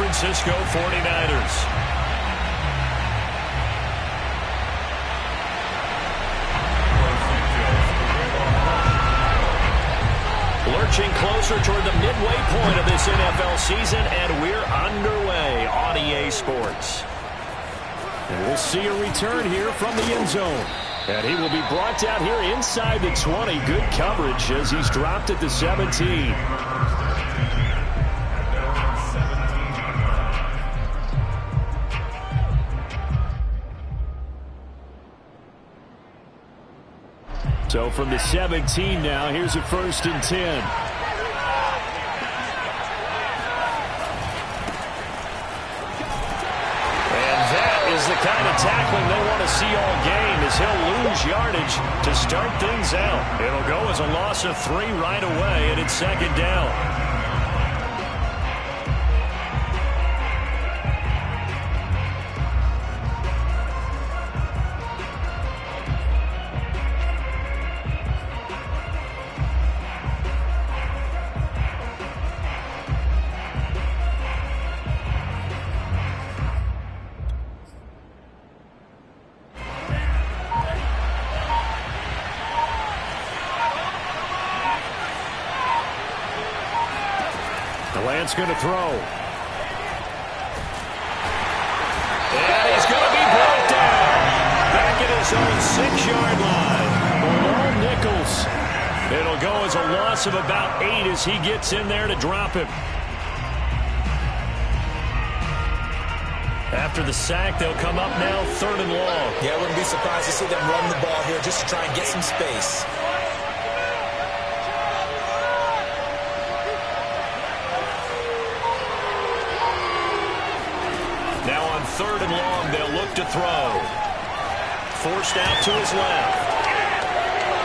Francisco 49ers. Lurching closer toward the midway point of this NFL season, and we're underway on EA Sports. And we'll see a return here from the end zone. And he will be brought down here inside the 20. Good coverage as he's dropped at the 17. So from the 17 now, here's a 1st and 10. The kind of tackling they want to see all game as he'll lose yardage to start things out. It'll go as a loss of 3 right away, and it's 2nd down. Lance going to throw. And he's going to be brought down. Back at his own 6-yard line. Bilal Nichols. It'll go as a loss of about 8 as he gets in there to drop him. After the sack, they'll come up now 3rd and long. Yeah, I wouldn't be surprised to see them run the ball here just to try and get some space. Now on 3rd and long, they'll look to throw. Forced out to his left.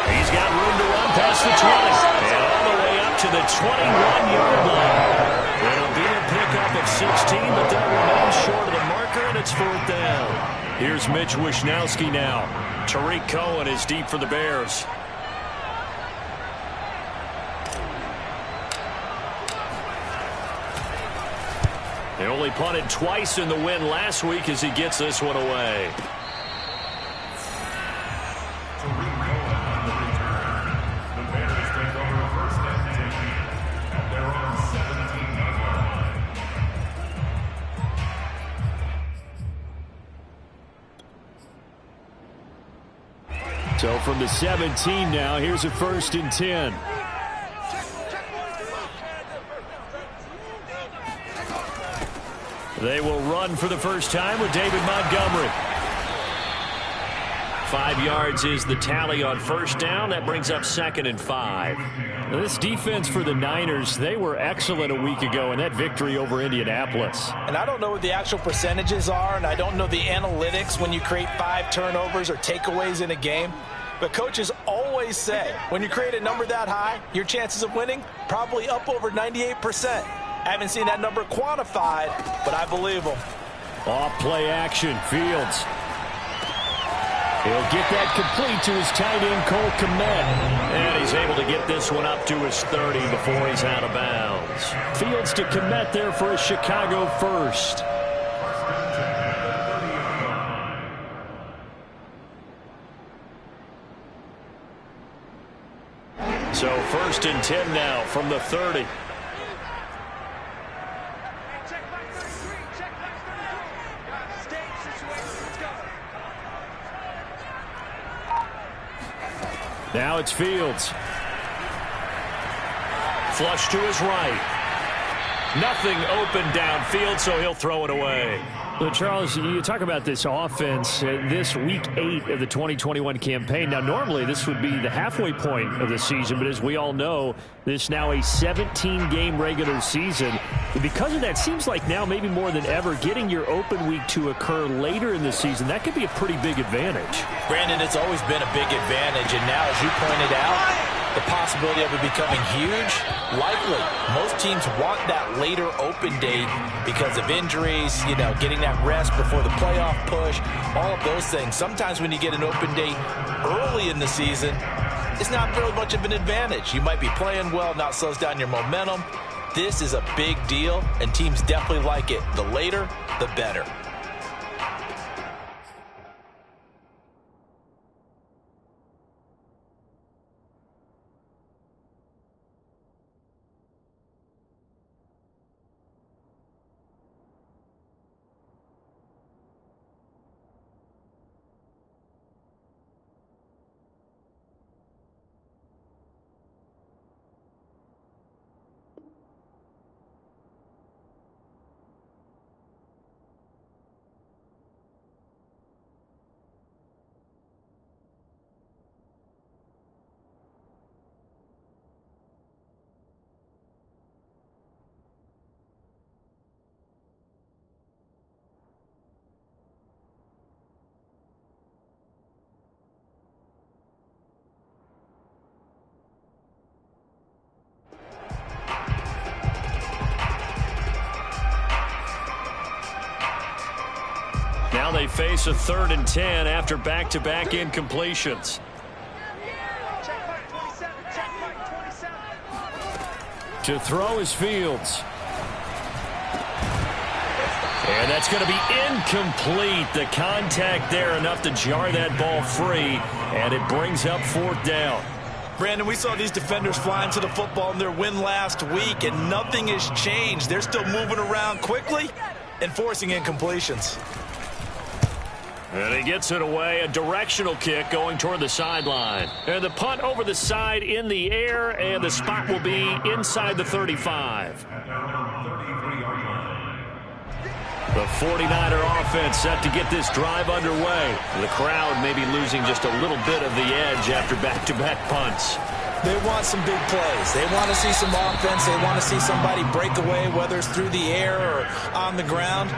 He's got room to run past the 20. And all the way up to the 21-yard line. It'll be a pickup of 16, but they'll remain short of the marker, and it's 4th down. Here's Mitch Wishnowsky now. Tariq Cohen is deep for the Bears. They only punted twice in the win last week as he gets this one away. So from the 17 now, here's a 1st and 10. They will run for the first time with David Montgomery. 5 yards is the tally on 1st down. That brings up 2nd and 5. Now this defense for the Niners, they were excellent a week ago in that victory over Indianapolis. And I don't know what the actual percentages are, and I don't know the analytics when you create 5 turnovers or takeaways in a game. But coaches always say when you create a number that high, your chances of winning probably up over 98%. I haven't seen that number quantified, but I believe them. Off play action, Fields. He'll get that complete to his tight end, Cole Kmet. And he's able to get this one up to his 30 before he's out of bounds. Fields to Kmet there for a Chicago first. So 1st and 10 now from the 30. Now it's Fields. Flush to his right. Nothing open downfield, so he'll throw it away. Well, Charles, you talk about this offense, this Week 8 of the 2021 campaign. Now, normally this would be the halfway point of the season, but as we all know, this is now a 17-game regular season. And because of that, seems like now maybe more than ever, getting your open week to occur later in the season, that could be a pretty big advantage. Brandon, it's always been a big advantage, and now, as you pointed out, the possibility of it becoming huge, likely. Most teams want that later open date because of injuries, you know, getting that rest before the playoff push, all of those things. Sometimes when you get an open date early in the season, it's not really much of an advantage. You might be playing well, not slows down your momentum. This is a big deal, and teams definitely like it. The later, the better. Now they face a 3rd and 10 after back-to-back incompletions. To throw is Fields. And that's going to be incomplete. The contact there enough to jar that ball free, and it brings up 4th down. Brandon, we saw these defenders flying to the football in their win last week, and nothing has changed. They're still moving around quickly and forcing incompletions. And he gets it away, a directional kick going toward the sideline. And the punt over the side in the air, and the spot will be inside the 35. The 49er offense set to get this drive underway. The crowd may be losing just a little bit of the edge after back-to-back punts. They want some big plays. They want to see some offense. They want to see somebody break away, whether it's through the air or on the ground.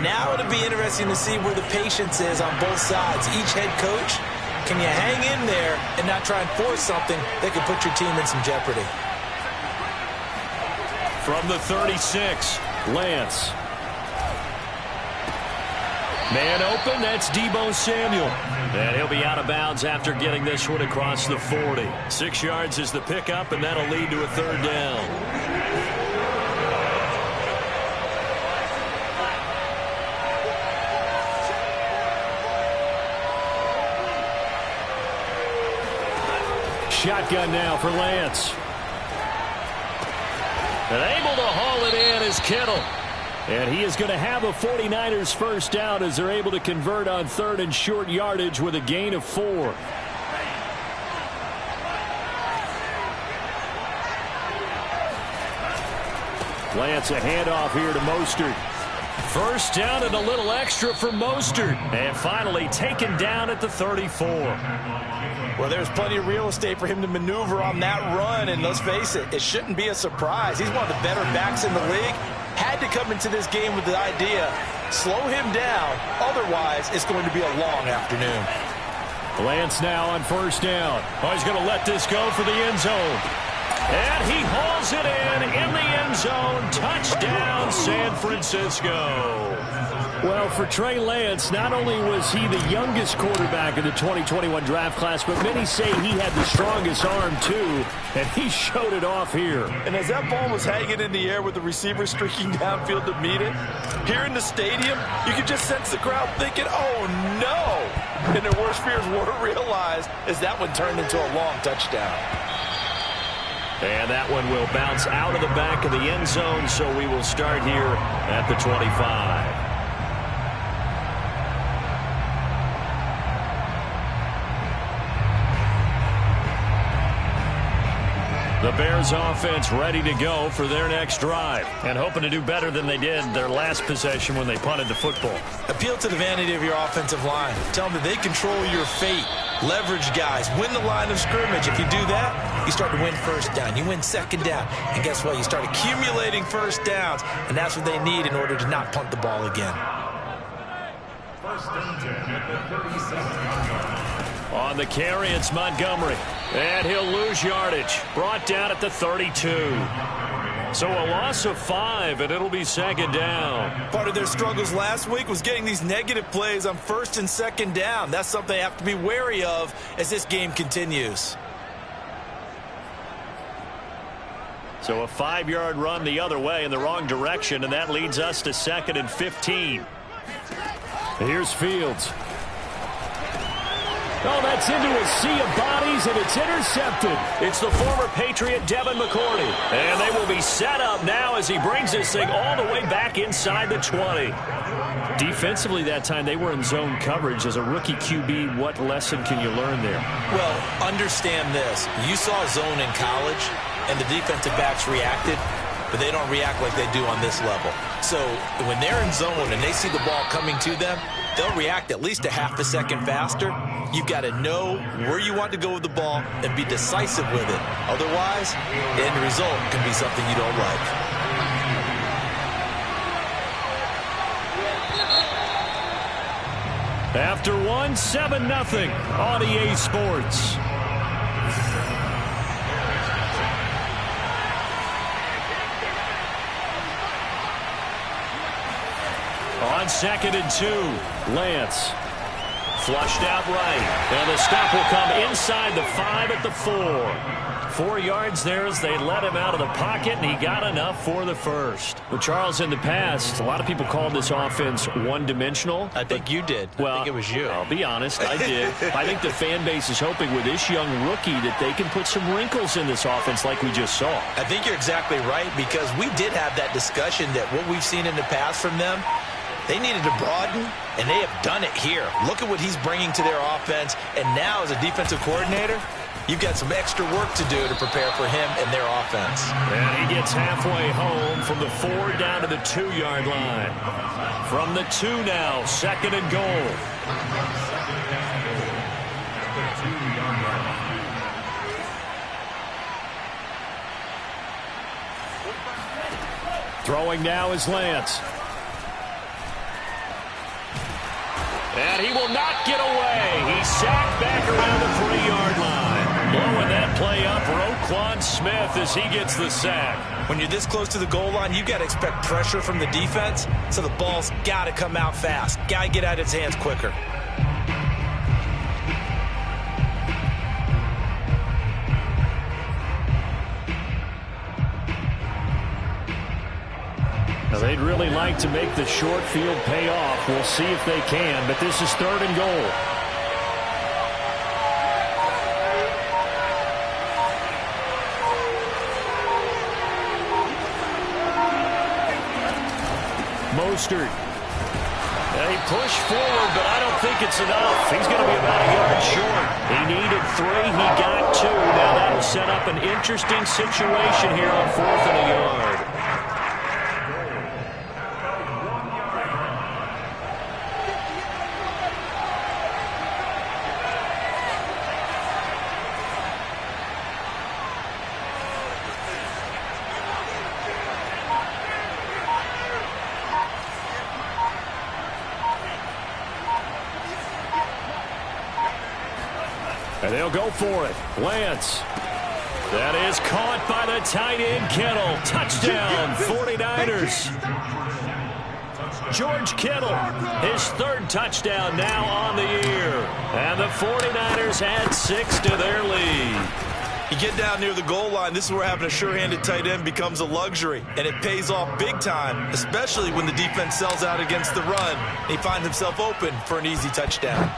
Now it'll be interesting to see where the patience is on both sides. Each head coach, can you hang in there and not try and force something that could put your team in some jeopardy? From the 36, Lance. Man open, that's Deebo Samuel. And he'll be out of bounds after getting this one across the 40. 6 yards is the pickup, and that'll lead to a 3rd down. Shotgun now for Lance. And able to haul it in is Kittle. And he is going to have a 49ers first down as they're able to convert on 3rd and short yardage with a gain of 4. Lance, a handoff here to Mostert. First down and a little extra for Mostert. And finally taken down at the 34. Well, there's plenty of real estate for him to maneuver on that run. And let's face it, it shouldn't be a surprise. He's one of the better backs in the league. Had to come into this game with the idea, slow him down. Otherwise, it's going to be a long afternoon. Lance now on first down. Oh, he's going to let this go for the end zone. And he hauls it in the end zone. Touchdown, San Francisco. Well, for Trey Lance, not only was he the youngest quarterback in the 2021 draft class, but many say he had the strongest arm, too, and he showed it off here. And as that ball was hanging in the air with the receiver streaking downfield to meet it, here in the stadium, you could just sense the crowd thinking, oh, no. And their worst fears weren't realized as that one turned into a long touchdown. And that one will bounce out of the back of the end zone, so we will start here at the 25. The Bears offense ready to go for their next drive and hoping to do better than they did their last possession when they punted the football. Appeal to the vanity of your offensive line. Tell them that they control your fate. Leverage guys. Win the line of scrimmage. If you do that, you start to win first down. You win second down. And guess what? You start accumulating first downs. And that's what they need in order to not punt the ball again. First and 10 at the 37. On the carry, it's Montgomery. And he'll lose yardage. Brought down at the 32. So a loss of 5, and it'll be second down. Part of their struggles last week was getting these negative plays on first and second down. That's something they have to be wary of as this game continues. So a 5-yard run the other way in the wrong direction, and that leads us to 2nd and 15. Here's Fields. Oh, that's into a sea of bodies, and it's intercepted. It's the former Patriot Devin McCourty. And they will be set up now as he brings this thing all the way back inside the 20. Defensively that time, they were in zone coverage. As a rookie QB, what lesson can you learn there? Well, understand this. You saw zone in college, and the defensive backs reacted, but they don't react like they do on this level. So when they're in zone and they see the ball coming to them, they'll react at least a half a second faster. You've got to know where you want to go with the ball and be decisive with it. Otherwise, the end result can be something you don't like. After 7-0 on EA Sports. On 2nd and 2, Lance. Flushed out right. And the stop will come inside the 5 at the 4. 4 yards there as they let him out of the pocket, and he got enough for the first. Well, Charles, in the past, a lot of people called this offense one-dimensional. I think you did. Well, I think it was you. I'll be honest, I did. I think the fan base is hoping with this young rookie that they can put some wrinkles in this offense like we just saw. I think you're exactly right, because we did have that discussion that what we've seen in the past from them, they needed to broaden, and they have done it here. Look at what he's bringing to their offense, and now as a defensive coordinator, you've got some extra work to do to prepare for him and their offense. And he gets halfway home from the 4 down to the 2-yard line. From the 2 now, 2nd and goal. Throwing now is Lance. And he will not get away. He's sacked back around the 3-yard line. Blowing that play up, Roquan Smith, as he gets the sack. When you're this close to the goal line, you've got to expect pressure from the defense, so the ball's got to come out fast. Got to get out of his hands quicker. Now, they'd really like to make the short field pay off. We'll see if they can, but this is 3rd and goal. Mostert. And he pushed forward, but I don't think it's enough. He's going to be about a yard short. He needed 3. He got 2. Now that'll set up an interesting situation here on 4th and a yard. And they'll go for it. Lance. That is caught by the tight end, Kittle. Touchdown, 49ers. George Kittle, his 3rd touchdown now on the year. And the 49ers add 6 to their lead. You get down near the goal line, this is where having a sure-handed tight end becomes a luxury, and it pays off big time, especially when the defense sells out against the run. And he finds himself open for an easy touchdown.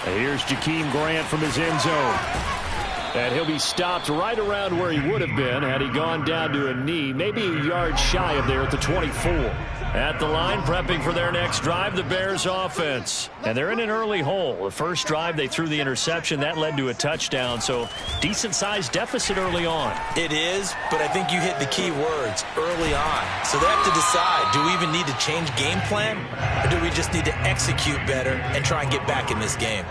Here's Jakeem Grant from his end zone. And he'll be stopped right around where he would have been had he gone down to a knee, maybe a yard shy of there at the 24. At the line, prepping for their next drive, the Bears offense. And they're in an early hole. The first drive, they threw the interception. That led to a touchdown, so decent-sized deficit early on. It is, but I think you hit the key words, early on. So they have to decide, do we even need to change game plan, or do we just need to execute better and try and get back in this game?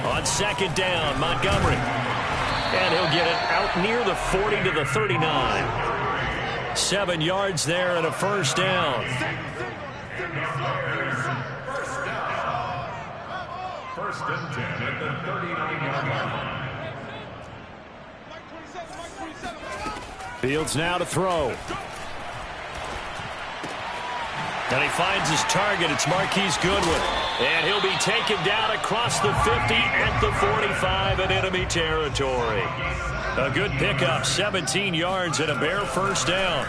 On 2nd down, Montgomery. And he'll get it out near the 40 to the 39. 7 yards there and a first down. First and 10 at the 39-yard line. Fields now to throw. And he finds his target. It's Marquise Goodwin. And he'll be taken down across the 50 at the 45 in enemy territory. A good pickup, 17 yards and a Bear first down.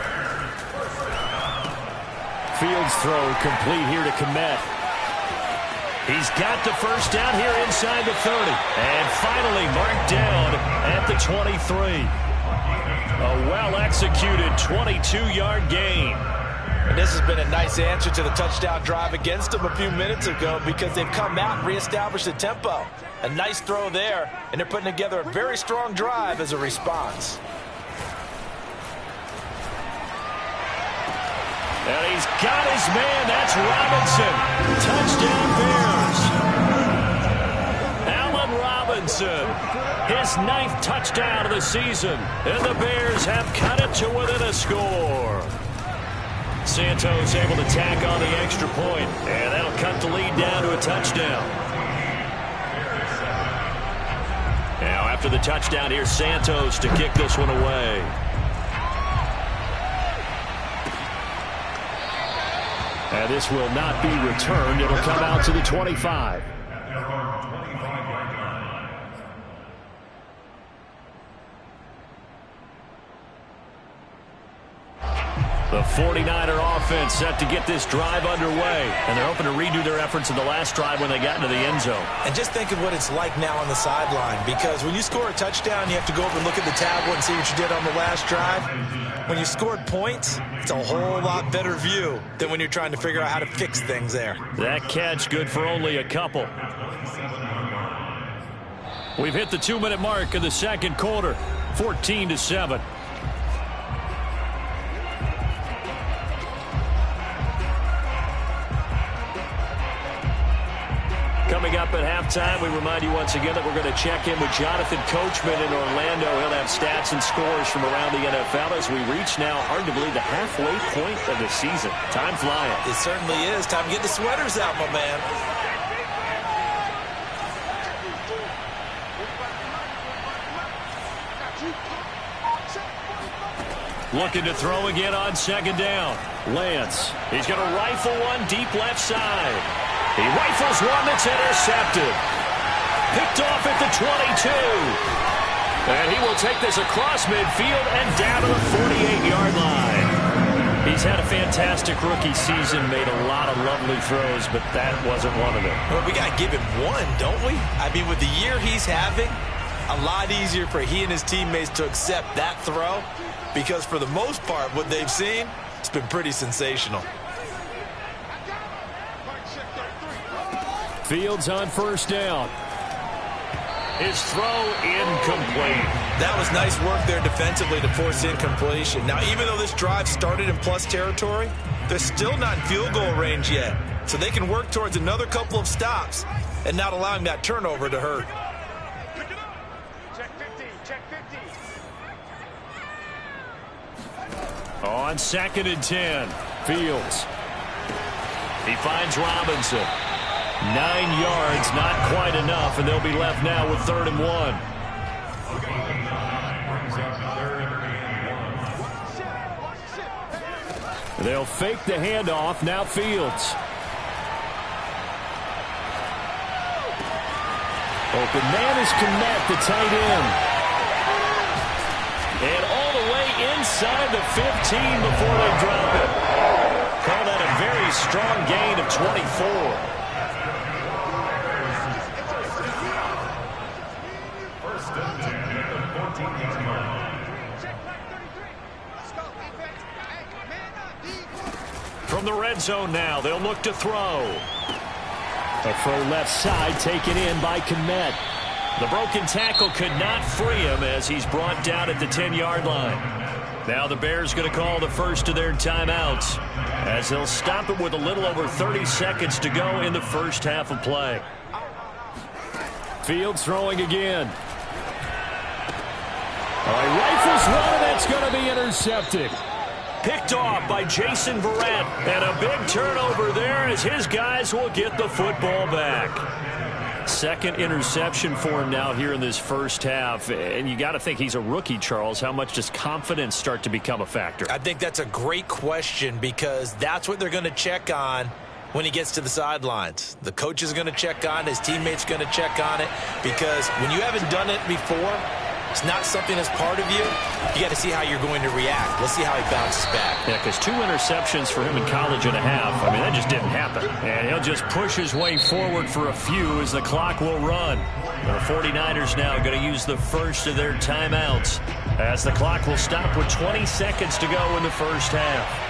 Fields throw complete here to Kmet. He's got the first down here inside the 30. And finally marked down at the 23. A well-executed 22-yard gain. And this has been a nice answer to the touchdown drive against them a few minutes ago because they've come out and reestablished the tempo. A nice throw there, and they're putting together a very strong drive as a response. And he's got his man. That's Robinson. Touchdown Bears. Allen Robinson. His 9th touchdown of the season. And the Bears have cut it to within a score. Santos able to tack on the extra point, and that'll cut the lead down to a touchdown. Now after the touchdown, here's Santos to kick this one away. And this will not be returned. It'll come out to the 25. The 49er offense set to get this drive underway. And they're hoping to redo their efforts in the last drive when they got into the end zone. And just think of what it's like now on the sideline. Because when you score a touchdown, you have to go over and look at the tablet and see what you did on the last drive. When you scored points, it's a whole lot better view than when you're trying to figure out how to fix things there. That catch good for only a couple. We've hit the 2-minute mark of the second quarter. 14-7. Coming up at halftime, we remind you once again that we're going to check in with Jonathan Coachman in Orlando. He'll have stats and scores from around the NFL as we reach now, hard to believe, the halfway point of the season. Time flying. It certainly is. Time to get the sweaters out, my man. Looking to throw again on second down. Lance, he's going to rifle one deep left side. He rifles one that's intercepted. Picked off at the 22. And he will take this across midfield and down to the 48-yard line. He's had a fantastic rookie season, made a lot of lovely throws, but that wasn't one of them. Well, we got to give him one, don't we? I mean, with the year he's having, a lot easier for he and his teammates to accept that throw because for the most part, what they've seen, it's been pretty sensational. Fields on first down. His throw incomplete. That was nice work there defensively to force incompletion. Now, even though this drive started in plus territory, they're still not in field goal range yet. So they can work towards another couple of stops and not allowing that turnover to hurt. Check 50, check 50. On 2nd and 10, Fields. He finds Robinson. 9 yards, not quite enough, and they'll be left now with 3rd and 1. They'll fake the handoff. Now Fields. Open man is Kmet, the tight end. And all the way inside the 15 before they drop it. Call that a very strong gain of 24. From the red zone now, they'll look to throw. A throw left side taken in by Kmet. The broken tackle could not free him as he's brought down at the 10-yard line. Now the Bears going to call the first of their timeouts as they'll stop it with a little over 30 seconds to go in the first half of play. Fields throwing again. All right, rifles one, and that's going to be intercepted. Picked off by Jason Verrett, and a big turnover there as his guys will get the football back. Second interception for him now here in this first half, and you got to think he's a rookie, Charles. How much does confidence start to become a factor? I think that's a great question because that's what they're going to check on when he gets to the sidelines. The coach is going to check on it. His teammates going to check on it, because when you haven't done it before, it's not something that's part of you. You got to see how you're going to react. Let's see how he bounces back. Yeah, because 2 interceptions for him in college and a half. I mean, that just didn't happen. And he'll just push his way forward for a few as the clock will run. The 49ers now going to use the first of their timeouts as the clock will stop with 20 seconds to go in the first half.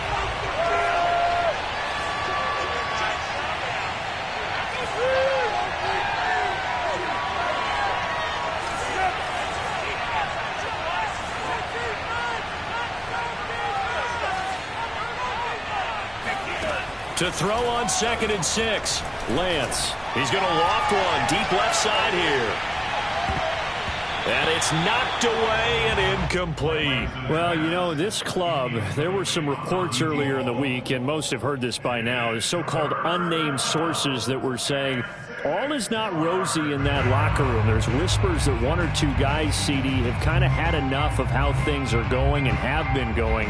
To throw on 2nd and 6. Lance. He's going to loft one deep left side here. And it's knocked away and incomplete. Well, you know, this club, there were some reports earlier in the week, and most have heard this by now, the so-called unnamed sources that were saying all is not rosy in that locker room. There's whispers that 1 or 2 guys, CD, have kind of had enough of how things are going and have been going.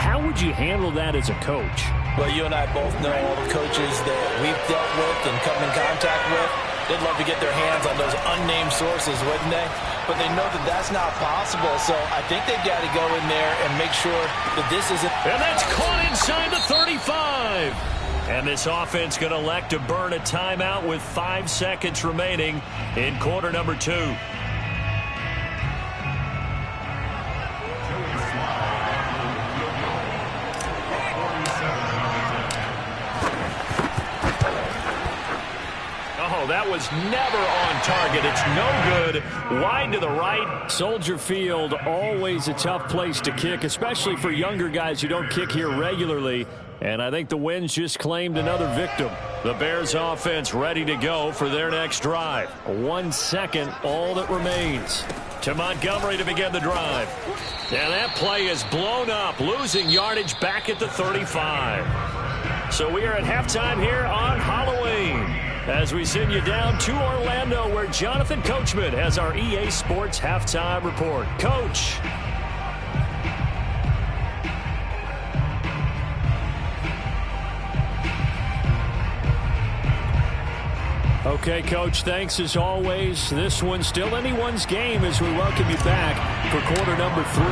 How would you handle that as a coach? Well, you and I both know all the coaches that we've dealt with and come in contact with. They'd love to get their hands on those unnamed sources, wouldn't they? But they know that that's not possible, so I think they've got to go in there and make sure that this isn't... And that's caught inside the 35. And this offense going to elect to burn a timeout with 5 seconds remaining in quarter number 2. That was never on target. It's no good. Wide to the right. Soldier Field, always a tough place to kick, especially for younger guys who don't kick here regularly. And I think the Winds just claimed another victim. The Bears offense ready to go for their next drive. 1 second, all that remains. To Montgomery to begin the drive. And that play is blown up, losing yardage back at the 35. So we are at halftime here on Halloween, as we send you down to Orlando, where Jonathan Coachman has our EA Sports Halftime Report. Coach. Okay, Coach, thanks as always. This one's still anyone's game as we welcome you back for quarter number 3.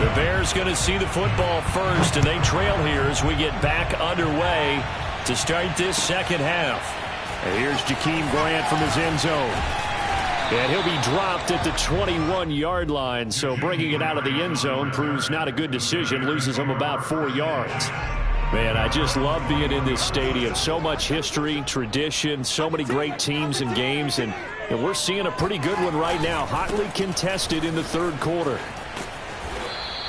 The Bears going to see the football first, and they trail here as we get back underway to start this second half. And here's Jakeem Grant from his end zone. And he'll be dropped at the 21-yard line, so bringing it out of the end zone proves not a good decision, loses him about 4 yards. Man, I just love being in this stadium. So much history, tradition, so many great teams and games, and we're seeing a pretty good one right now, hotly contested in the third quarter.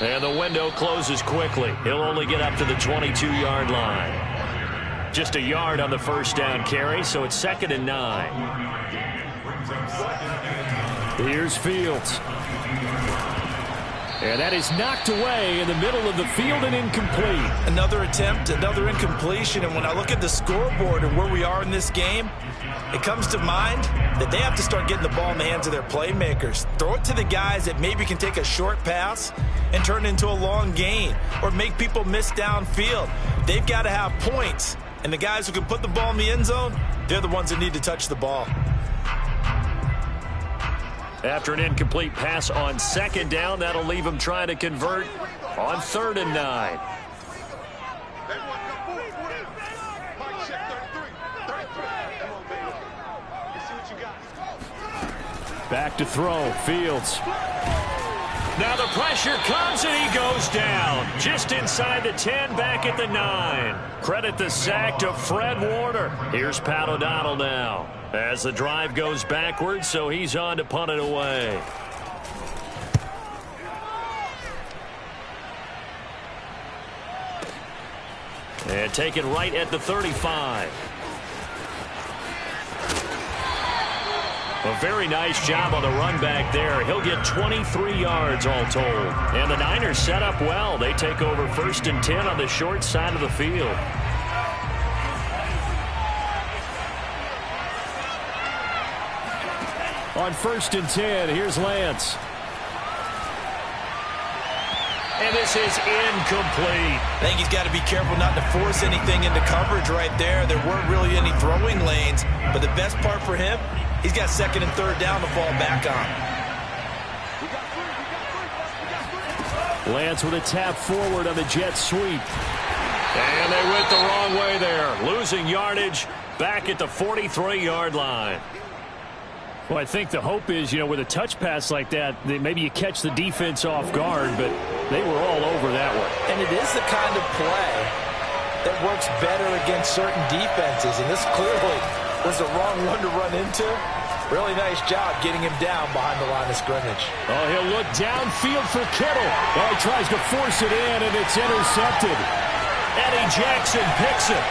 And the window closes quickly. He'll only get up to the 22-yard line. Just a yard on the first down carry, so it's 2nd and 9. Here's Fields. And that is knocked away in the middle of the field and incomplete. Another attempt, another incompletion, and when I look at the scoreboard and where we are in this game, it comes to mind that they have to start getting the ball in the hands of their playmakers. Throw it to the guys that maybe can take a short pass and turn it into a long gain or make people miss downfield. They've got to have points. And the guys who can put the ball in the end zone, they're the ones that need to touch the ball. After an incomplete pass on 2nd down, that'll leave him trying to convert on 3rd and 9. Back to throw, Fields. Now the pressure comes and he goes down. Just inside the 10, back at the 9. Credit the sack to Fred Warner. Here's Pat O'Donnell now as the drive goes backwards, so he's on to punt it away. And taken right at the 35. A very nice job on the run back there. He'll get 23 yards all told. And the Niners set up well. They take over 1st and 10 on the short side of the field. On 1st and 10, here's Lance. and this is incomplete. I think he's got to be careful not to force anything into coverage right there. There weren't really any throwing lanes, but the best part for him, he's got second and third down to fall back on. Lance with a tap forward on the jet sweep. And they went the wrong way there. Losing yardage back at the 43-yard line. Well, I think the hope is, with a touch pass like that, maybe you catch the defense off guard, but they were all over that one. And it is the kind of play that works better against certain defenses, and this clearly was the wrong one to run into. Really nice job getting him down behind the line of scrimmage. Oh, he'll look downfield for Kittle. Oh, he tries to force it in, and it's intercepted. Eddie Jackson picks it.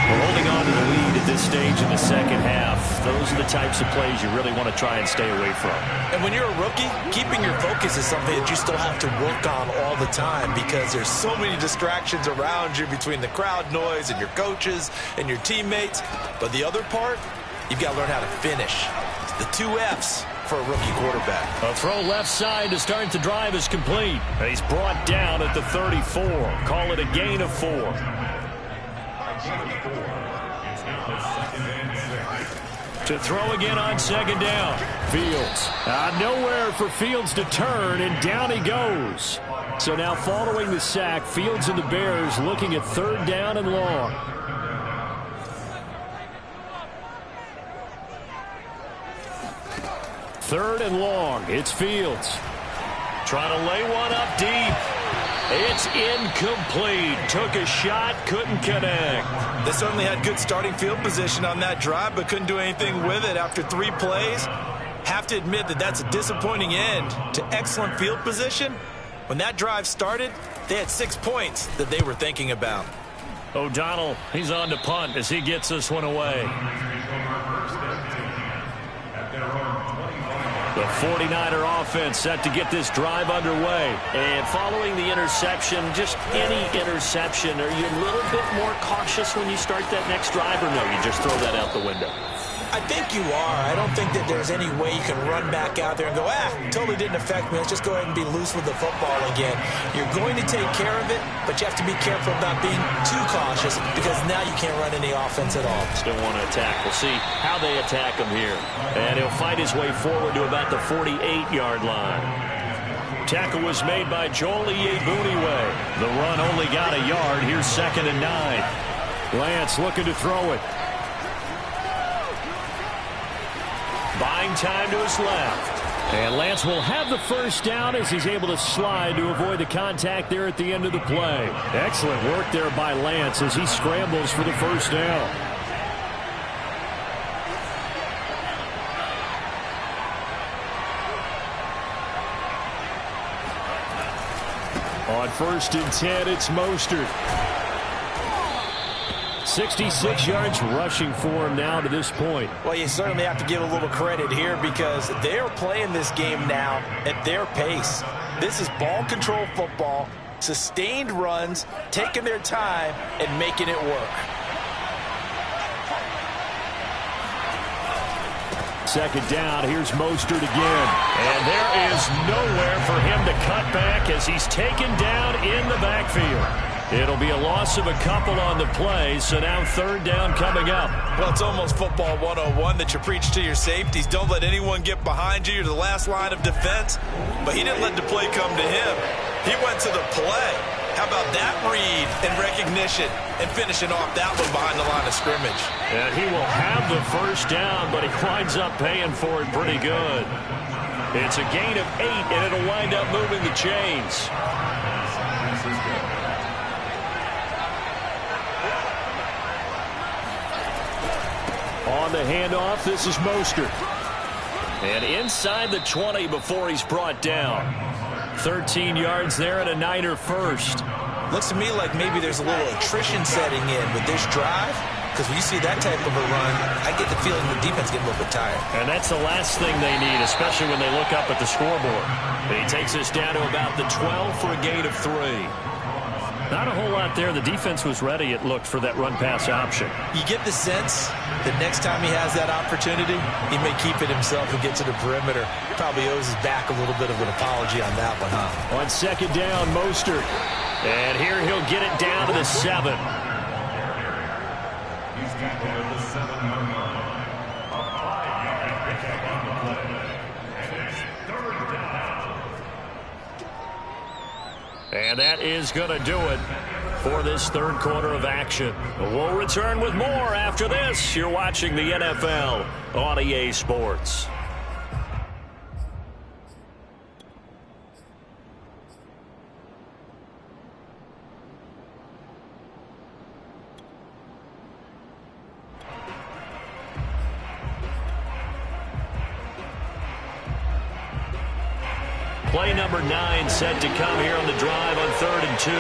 We're holding on to the lead at this stage in the second half. Those are the types of plays you really want to try and stay away from. And when you're a rookie, keeping your focus is something that you still have to work on all the time because there's so many distractions around you between the crowd noise and your coaches and your teammates. But the other part, you've got to learn how to finish. It's the 2 F's for a rookie quarterback. A throw left side to start the drive is complete. And he's brought down at the 34. Call it a gain of 4. To throw again on second down. Fields. Nowhere for Fields to turn, and down he goes. So now following the sack, Fields and the Bears looking at third down and long. Third and long. It's Fields. Trying to lay one up deep. It's incomplete. Took a shot, couldn't connect. They certainly had good starting field position on that drive, but couldn't do anything with it after 3 plays. Have to admit that that's a disappointing end to excellent field position. When that drive started, they had 6 points that they were thinking about. O'Donnell, he's on to punt as he gets this one away. The 49er offense set to get this drive underway. And following the interception, just any interception, are you a little bit more cautious when you start that next drive, or no, you just throw that out the window? I think you are. I don't think that there's any way you can run back out there and go, totally didn't affect me. Let's just go ahead and be loose with the football again. You're going to take care of it, but you have to be careful about being too cautious because now you can't run any offense at all. Still want to attack. We'll see how they attack him here. And he'll fight his way forward to about the 48-yard line. Tackle was made by Joel Iyiegbuniwe. The run only got a yard. Here's 2nd and 9. Lance looking to throw it. Buying time to his left. And Lance will have the first down as he's able to slide to avoid the contact there at the end of the play. Excellent work there by Lance as he scrambles for the first down. On 1st and 10, it's Mostert. 66 yards rushing for him now to this point. Well, you certainly have to give a little credit here because they're playing this game now at their pace. This is ball control football, sustained runs, taking their time, and making it work. 2nd down, here's Mostert again. And there is nowhere for him to cut back as he's taken down in the backfield. It'll be a loss of a couple on the play, so now 3rd down coming up. Well, it's almost football 101 that you preach to your safeties. Don't let anyone get behind you. You're the last line of defense. But he didn't let the play come to him. He went to the play. How about that read and recognition and finishing off that one behind the line of scrimmage? And he will have the first down, but he winds up paying for it pretty good. It's a gain of 8, and it'll wind up moving the chains. On the handoff, this is Mostert. And inside the 20 before he's brought down. 13 yards there and a Niner first. Looks to me like maybe there's a little attrition setting in with this drive. Because when you see that type of a run, I get the feeling the defense getting a little bit tired. And that's the last thing they need, especially when they look up at the scoreboard. And he takes us down to about the 12 for a gain of 3. Not a whole lot there. The defense was ready, it looked, for that run-pass option. You get the sense that next time he has that opportunity, he may keep it himself and get to the perimeter. Probably owes his back a little bit of an apology on that one, huh? On second down, Mostert. And here he'll get it down to the 7. He's got to the 7-yard line. A 5-yard pickup on the play. And it's third down. And that is going to do it for this third quarter of action. We'll return with more after this. You're watching the NFL on EA Sports. Play number 9 set to come here on the drive on 3rd and 2.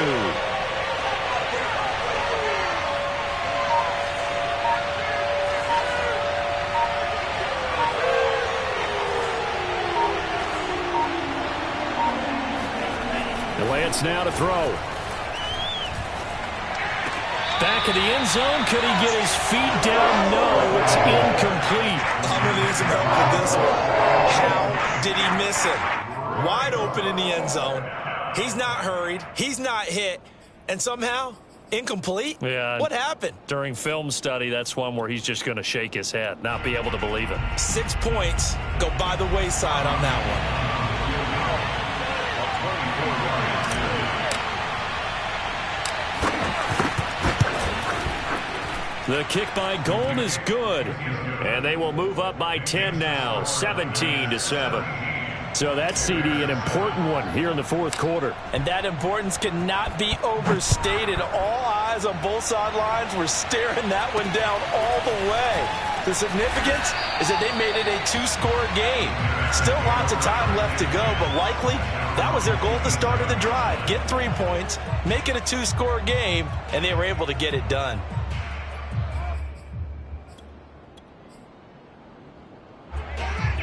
Lance now to throw. Back in the end zone. Could he get his feet down? No, it's incomplete. I'm going to need some help with this one. How did he miss it? Wide open in the end zone. He's not hurried. He's not hit. And somehow, incomplete? Yeah. What happened? During film study, that's one where he's just going to shake his head, not be able to believe it. 6 points go by the wayside on that one. The kick by Gold is good. And they will move up by 10 now, 17-7. So that, CD, an important one here in the fourth quarter. And that importance cannot be overstated. All eyes on both sidelines were staring that one down all the way. The significance is that they made it a 2-score game. Still lots of time left to go, but likely that was their goal at the start of the drive. Get 3 points, make it a 2-score game, and they were able to get it done.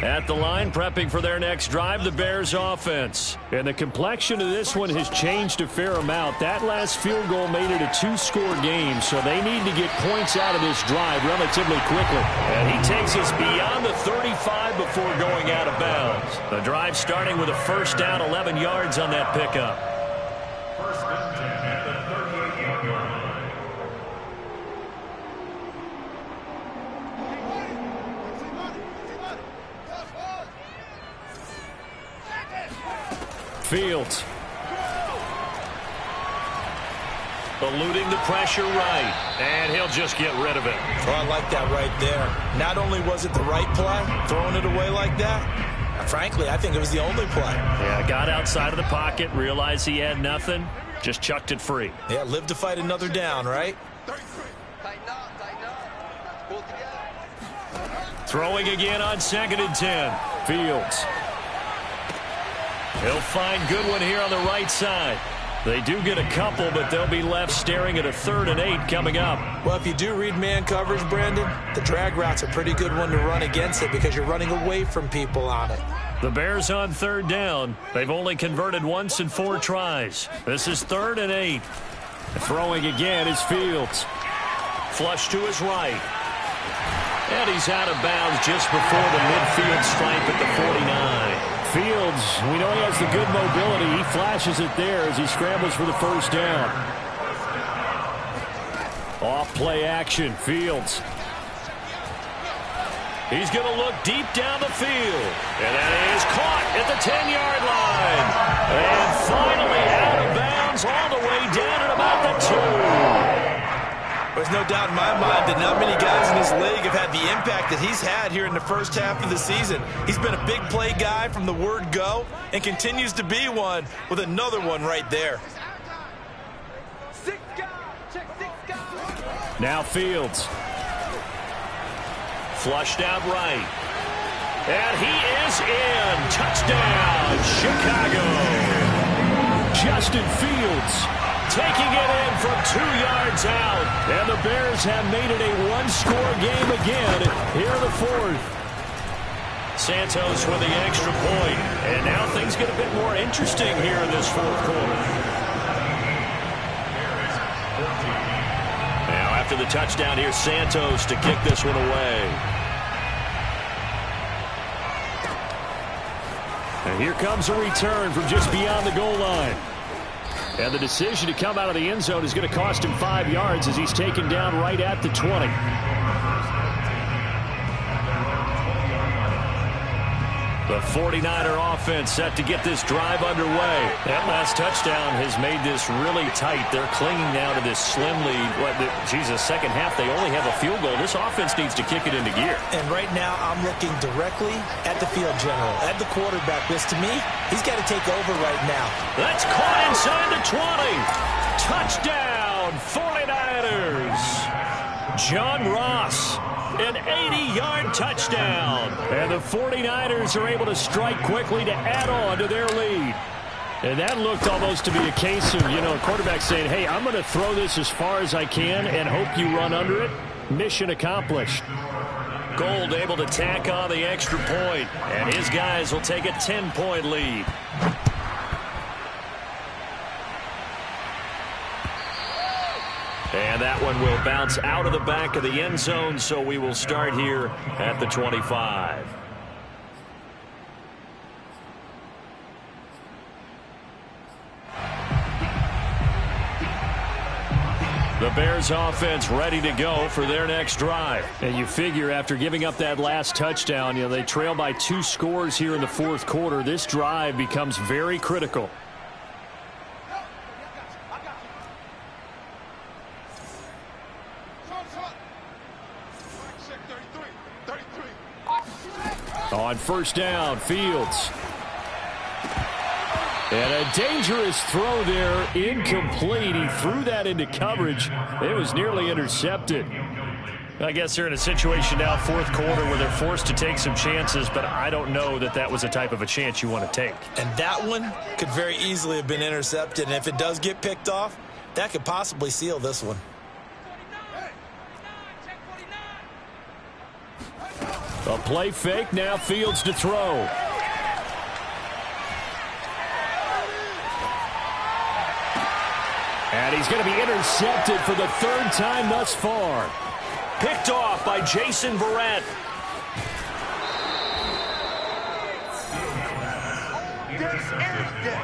At the line, prepping for their next drive, the Bears offense. And the complexion of this one has changed a fair amount. That last field goal made it a 2-score game, so they need to get points out of this drive relatively quickly. And he takes us beyond the 35 before going out of bounds. The drive starting with a first down, 11 yards on that pickup. First and 10 at the 38-yard line. Fields. Eluding the pressure right. And he'll just get rid of it. Oh, I like that right there. Not only was it the right play, throwing it away like that, frankly, I think it was the only play. Yeah, got outside of the pocket, realized he had nothing, just chucked it free. Yeah, live to fight another down, right? Throwing again on 2nd and 10. Fields. He'll find good one here on the right side. They do get a couple, but they'll be left staring at a 3rd and 8 coming up. Well, if you do read man coverage, Brandon, the drag route's a pretty good one to run against it because you're running away from people on it. The Bears on 3rd down. They've only converted once in 4 tries. This is 3rd and 8. Throwing again is Fields. Flush to his right. And he's out of bounds just before the midfield stripe at the 49. Fields, we know he has the good mobility. He flashes it there as he scrambles for the first down. Off play action, Fields. He's going to look deep down the field. And that is caught at the 10-yard line. And finally out of bounds all the way down at about the 2. There's no doubt in my mind that not many guys in this league have had the impact that he's had here in the first half of the season. He's been a big play guy from the word go and continues to be one with another one right there. Now Fields. Flushed out right. And he is in. Touchdown, Chicago. Justin Fields taking it in from 2 yards out. And the Bears have made it a 1-score game again here in the 4th. Santos with the extra point. And now things get a bit more interesting here in this 4th quarter. Now after the touchdown, here's Santos to kick this one away. And here comes a return from just beyond the goal line. And the decision to come out of the end zone is going to cost him 5 yards as he's taken down right at the 20. The 49er offense set to get this drive underway. That last touchdown has made this really tight. They're clinging now to this slim lead. Second half, they only have a field goal. This offense needs to kick it into gear. And right now, I'm looking directly at the field general, at the quarterback. Because to me, he's got to take over right now. That's caught inside the 20. Touchdown, 49ers. John Ross. An 80-yard touchdown. And the 49ers are able to strike quickly to add on to their lead. And that looked almost to be a case of, a quarterback saying, hey, I'm going to throw this as far as I can and hope you run under it. Mission accomplished. Gold able to tack on the extra point. And his guys will take a 10-point lead. And that one will bounce out of the back of the end zone, so we will start here at the 25. The Bears offense ready to go for their next drive. And you figure after giving up that last touchdown, they trail by 2 scores here in the fourth quarter. This drive becomes very critical. On first down, Fields. And a dangerous throw there, incomplete. He threw that into coverage. It was nearly intercepted. I guess they're in a situation now, fourth quarter, where they're forced to take some chances, but I don't know that that was the type of a chance you want to take. And that one could very easily have been intercepted, and if it does get picked off, that could possibly seal this one. A play fake, now Fields to throw. And he's going to be intercepted for the 3rd time thus far. Picked off by Jason Verrett.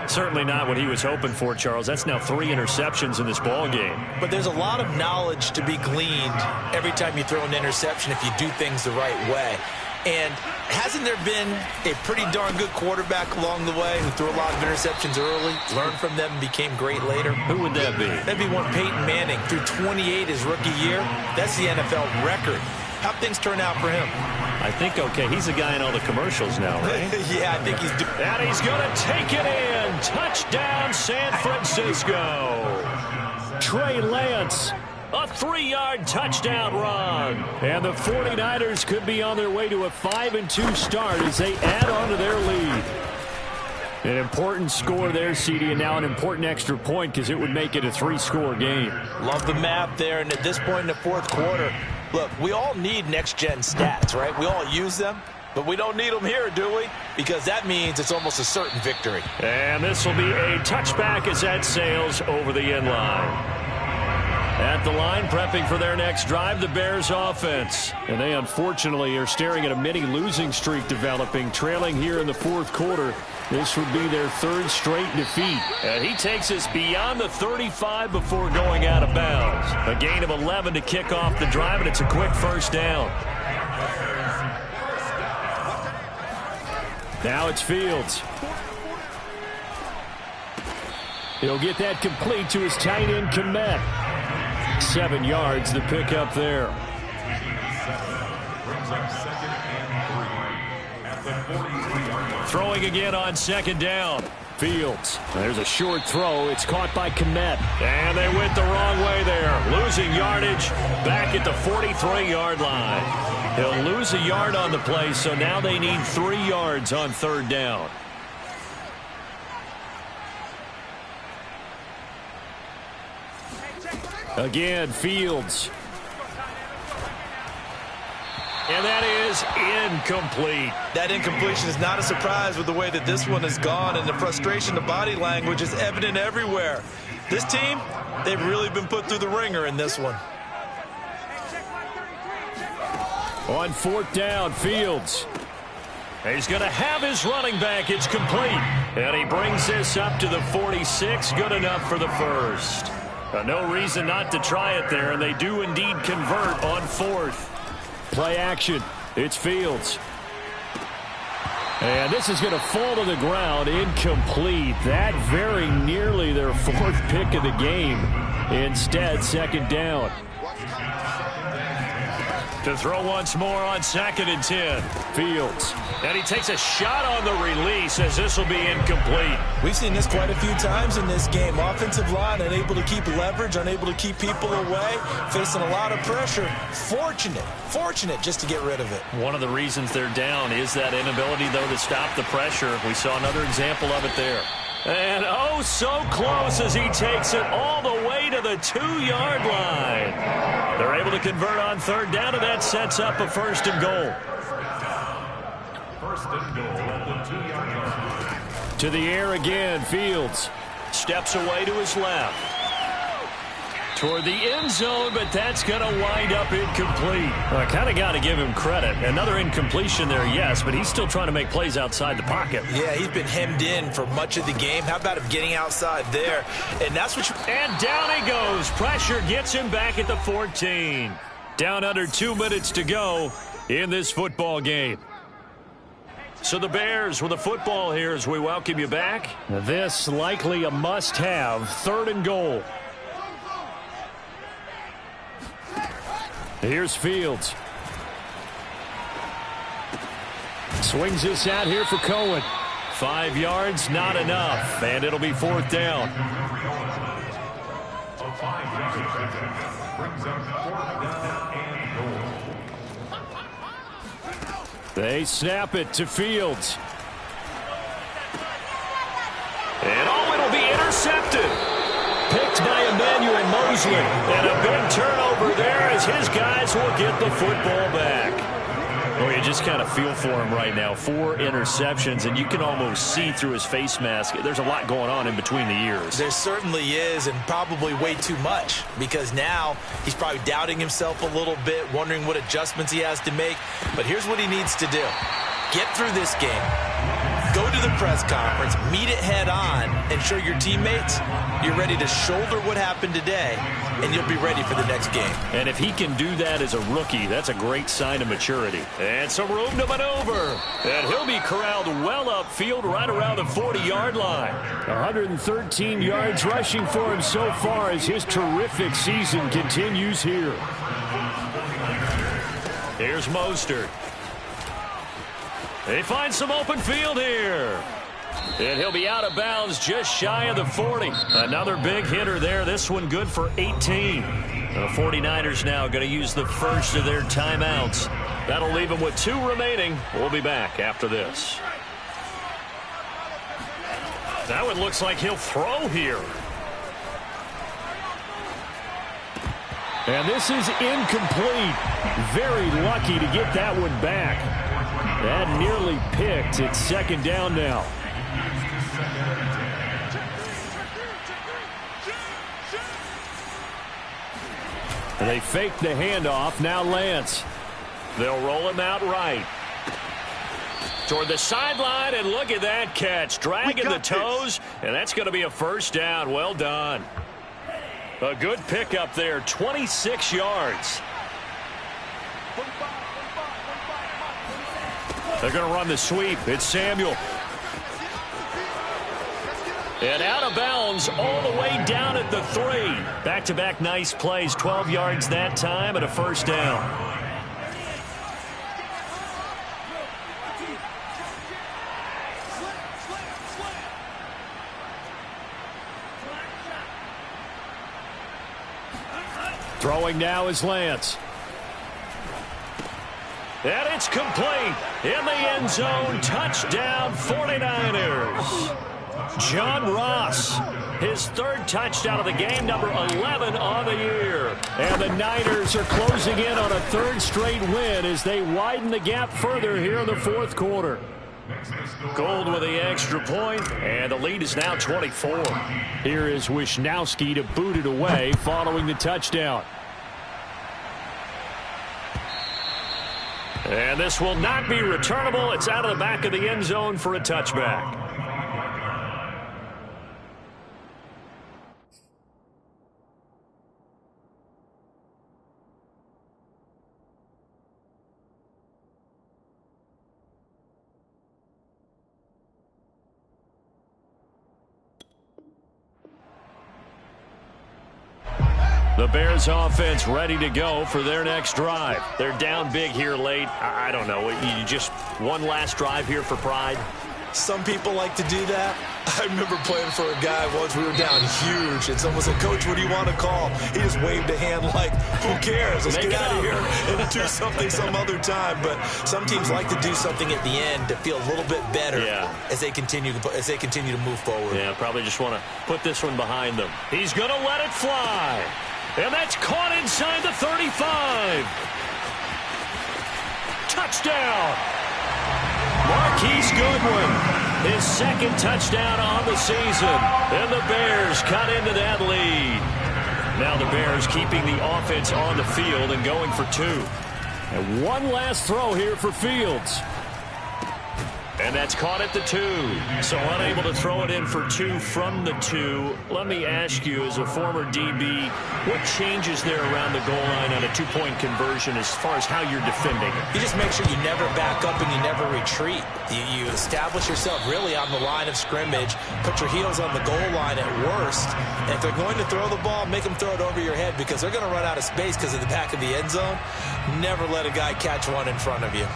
Certainly not what he was hoping for, Charles. That's now 3 interceptions in this ball game. But there's a lot of knowledge to be gleaned every time you throw an interception if you do things the right way. And hasn't there been a pretty darn good quarterback along the way who threw a lot of interceptions early, learned from them, and became great later? Who would that be? That'd be one Peyton Manning. Threw 28 his rookie year. That's the NFL record. How'd things turn out for him? I think, okay, he's a guy in all the commercials now, right? Yeah, I think he's doing. And he's going to take it in. Touchdown, San Francisco. Trey Lance, a 3-yard touchdown run. And the 49ers could be on their way to a 5-2 start as they add on to their lead. An important score there, CD, and now an important extra point because it would make it a 3-score game. Love the math there, and at this point in the fourth quarter, look, we all need next-gen stats, right? We all use them, but we don't need them here, do we? Because that means it's almost a certain victory. And this will be a touchback as that sails over the end line. At the line, prepping for their next drive, the Bears offense. And they, unfortunately, are staring at a mini losing streak developing, trailing here in the fourth quarter. This would be their 3rd straight defeat. And he takes us beyond the 35 before going out of bounds. A gain of 11 to kick off the drive, and it's a quick first down. Now it's Fields. He'll get that complete to his tight end, Kmet. 7 yards, the pickup there. Throwing again on 2nd down. Fields. There's a short throw. It's caught by Kmet. And they went the wrong way there. Losing yardage back at the 43-yard line. He'll lose a yard on the play, so now they need 3 yards on 3rd down. Again, Fields. And that is incomplete. That incompletion is not a surprise with the way that this one has gone, and the frustration, the body language is evident everywhere. This team, they've really been put through the ringer in this one. On fourth down, Fields. He's going to have his running back. It's complete. And he brings this up to the 46. Good enough for the first. No reason not to try it there, and they do indeed convert on fourth. Play action. It's Fields. And this is going to fall to the ground, incomplete. That very nearly their fourth pick of the game. Instead, second down. To throw once more on 2nd and 10. Fields. And he takes a shot on the release as this will be incomplete. We've seen this quite a few times in this game. Offensive line unable to keep leverage, unable to keep people away, facing a lot of pressure. Fortunate just to get rid of it. One of the reasons they're down is that inability, though, to stop the pressure. We saw another example of it there. And oh, so close as he takes it all the way to the 2-yard line. They're able to convert on third down, and that sets up a 1st and goal. 1st and goal at the 2-yard line. To the air again, Fields. Steps away to his left. Toward the end zone, but that's going to wind up incomplete. I kind of got to give him credit. Another incompletion there, yes, but he's still trying to make plays outside the pocket. Yeah, he's been hemmed in for much of the game. How about him getting outside there? And that's what you... And down he goes. Pressure gets him back at the 14. Down under 2 minutes to go in this football game. So the Bears with the football here as we welcome you back. This likely a must-have, 3rd and goal. Here's Fields. Swings this out here for Cohen. 5 yards, not enough, and it'll be 4th down. A 5-yard pickup brings up 4th down and goal. They snap it to Fields. And oh, it'll be intercepted. Picked by Emmanuel Mosley. And a big turnover there as his guys will get the football back. Well, you just kind of feel for him right now. 4 interceptions, and you can almost see through his face mask. There's a lot going on in between the ears. There certainly is, and probably way too much, because now he's probably doubting himself a little bit, wondering what adjustments he has to make. But here's what he needs to do. Get through this game. Go to the press conference, meet it head on, and show your teammates you're ready to shoulder what happened today, and you'll be ready for the next game. And if he can do that as a rookie, that's a great sign of maturity. And some room to maneuver. And he'll be corralled well upfield right around the 40-yard line. 113 yards rushing for him so far as his terrific season continues here. Here's Mostert. They find some open field here. And he'll be out of bounds just shy of the 40. Another big hitter there. This one good for 18. The 49ers now going to use the first of their timeouts. That'll leave them with 2 remaining. We'll be back after this. That one looks like he'll throw here. And this is incomplete. Very lucky to get that one back. That nearly picked. It's 2nd down now. And they fake the handoff. Now Lance. They'll roll him out right. Toward the sideline, and look at that catch. Dragging the toes, and that's going to be a 1st down. Well done. A good pickup there, 26 yards. They're going to run the sweep. It's Samuel. And out of bounds all the way down at the 3. Back-to-back nice plays. 12 yards that time and a 1st down. Throwing now is Lance. And it's complete. In the end zone. Touchdown 49ers. John Ross, his 3rd touchdown of the game, number 11 on the year. And the Niners are closing in on a 3rd straight win as they widen the gap further here in the 4th quarter. Gold with the extra point, and the lead is now 24. Here is Wisnowski to boot it away following the touchdown. And this will not be returnable. It's out of the back of the end zone for a touchback. The Bears offense ready to go for their next drive. They're down big here late. I don't know. You just one last drive here for pride? Some people like to do that. I remember playing for a guy once. We were down huge, and someone said, "Coach, what do you want to call?" He just waved a hand like, "Who cares? Let's get out of here and do something some other time." But some teams like to do something at the end to feel a little bit better as they continue to move forward. Yeah, probably just want to put this one behind them. He's going to let it fly. And that's caught inside the 35. Touchdown. Marquise Goodwin, his second touchdown on the season. And the Bears cut into that lead. Now the Bears keeping the offense on the field and going for two. And one last throw here for Fields. And that's caught at the 2. So unable to throw it in for 2 from the 2. Let me ask you, as a former DB, what changes there around the goal line on a 2-point conversion as far as how you're defending it? You just make sure you never back up and you never retreat. You establish yourself really on the line of scrimmage, put your heels on the goal line at worst, and if they're going to throw the ball, make them throw it over your head because they're going to run out of space because of the back of the end zone. Never let a guy catch one in front of you.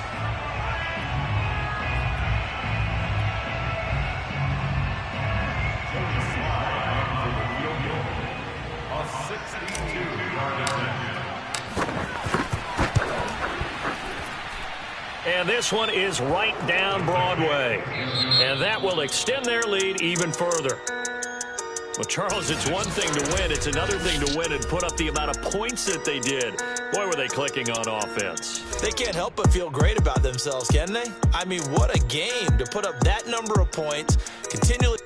And this one is right down Broadway. And that will extend their lead even further. Well, Charles, it's one thing to win. It's another thing to win and put up the amount of points that they did. Boy, were they clicking on offense. They can't help but feel great about themselves, can they? I mean, what a game to put up that number of points, continually